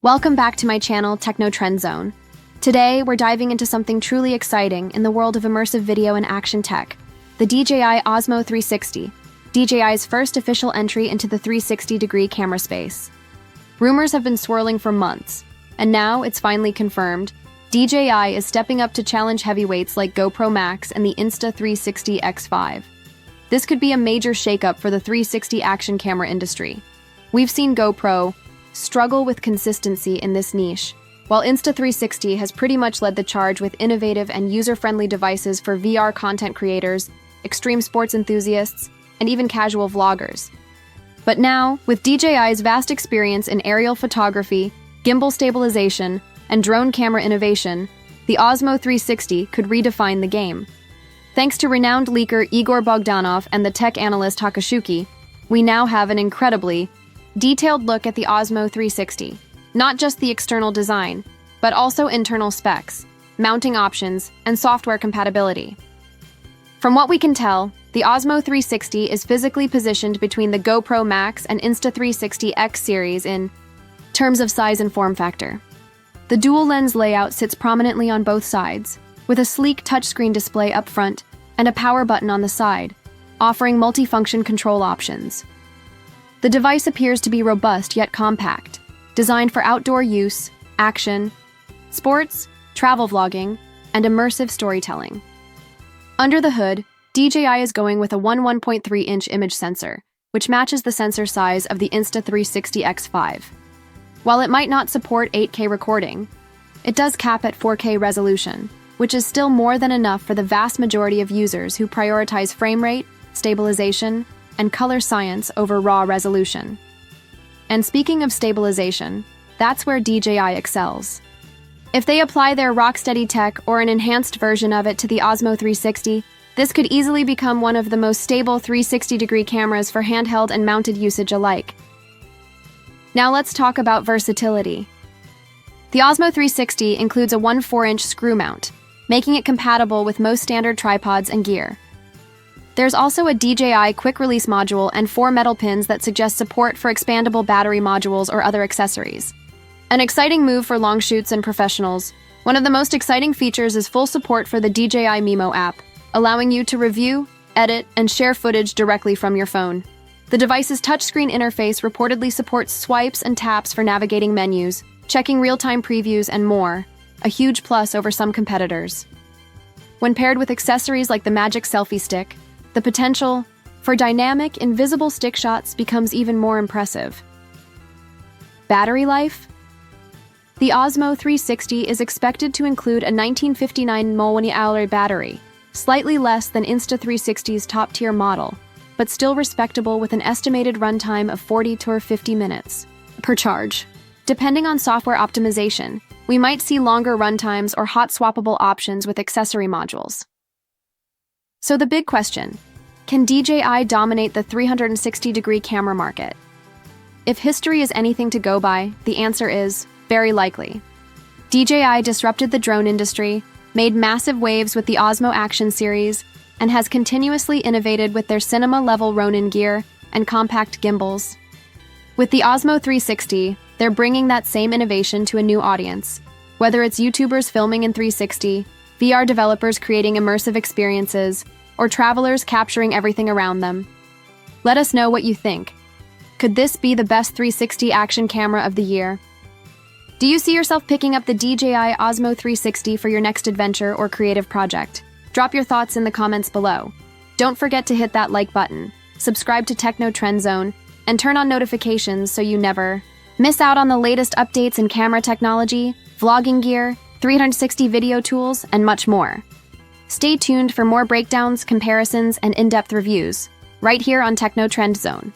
Welcome back to my channel, Techno Trend Zone. Today, we're diving into something truly exciting in the world of immersive video and action tech, the DJI Osmo 360, DJI's first official entry into the 360-degree camera space. Rumors have been swirling for months, and now it's finally confirmed. DJI is stepping up to challenge heavyweights like GoPro Max and the Insta360 X5. This could be a major shakeup for the 360 action camera industry. We've seen GoPro struggle with consistency in this niche, while Insta360 has pretty much led the charge with innovative and user-friendly devices for VR content creators, extreme sports enthusiasts, and even casual vloggers. But now, with DJI's vast experience in aerial photography, gimbal stabilization, and drone camera innovation, the Osmo 360 could redefine the game. Thanks to renowned leaker Igor Bogdanov and the tech analyst Takashuki, we now have an incredibly detailed look at the Osmo 360. Not just the external design, but also internal specs, mounting options, and software compatibility. From what we can tell, the Osmo 360 is physically positioned between the GoPro Max and Insta360 X series in terms of size and form factor. The dual-lens layout sits prominently on both sides, with a sleek touchscreen display up front and a power button on the side, offering multifunction control options. The device appears to be robust yet compact, designed for outdoor use, action, sports, travel vlogging, and immersive storytelling. Under the hood, DJI is going with a 1.3-inch image sensor, which matches the sensor size of the Insta360 X5. While it might not support 8K recording, it does cap at 4K resolution, which is still more than enough for the vast majority of users who prioritize frame rate, stabilization, and color science over raw resolution. And speaking of stabilization, that's where DJI excels. If they apply their rock-steady tech or an enhanced version of it to the Osmo 360, this could easily become one of the most stable 360-degree cameras for handheld and mounted usage alike. Now let's talk about versatility. The Osmo 360 includes a 1/4-inch screw mount, making it compatible with most standard tripods and gear. There's also a DJI quick-release module and 4 metal pins that suggest support for expandable battery modules or other accessories. An exciting move for long shoots and professionals. One of the most exciting features is full support for the DJI Mimo app, allowing you to review, edit, and share footage directly from your phone. The device's touchscreen interface reportedly supports swipes and taps for navigating menus, checking real-time previews, and more, a huge plus over some competitors. When paired with accessories like the Magic Selfie Stick, the potential for dynamic, invisible stick shots becomes even more impressive. Battery life? The Osmo 360 is expected to include a 1959 mAh battery, slightly less than Insta360's top-tier model, but still respectable with an estimated runtime of 40 to 50 minutes per charge. Depending on software optimization, we might see longer runtimes or hot-swappable options with accessory modules. So the big question, can DJI dominate the 360-degree camera market? If history is anything to go by, the answer is very likely. DJI disrupted the drone industry, made massive waves with the Osmo Action series, and has continuously innovated with their cinema-level Ronin gear and compact gimbals. With the Osmo 360, they're bringing that same innovation to a new audience. Whether it's YouTubers filming in 360, VR developers creating immersive experiences, or travelers capturing everything around them. Let us know what you think. Could this be the best 360 action camera of the year? Do you see yourself picking up the DJI Osmo 360 for your next adventure or creative project? Drop your thoughts in the comments below. Don't forget to hit that like button, subscribe to Techno Trend Zone, and turn on notifications so you never miss out on the latest updates in camera technology, vlogging gear, 360 video tools, and much more. Stay tuned for more breakdowns, comparisons, and in-depth reviews, right here on Techno Trend Zone.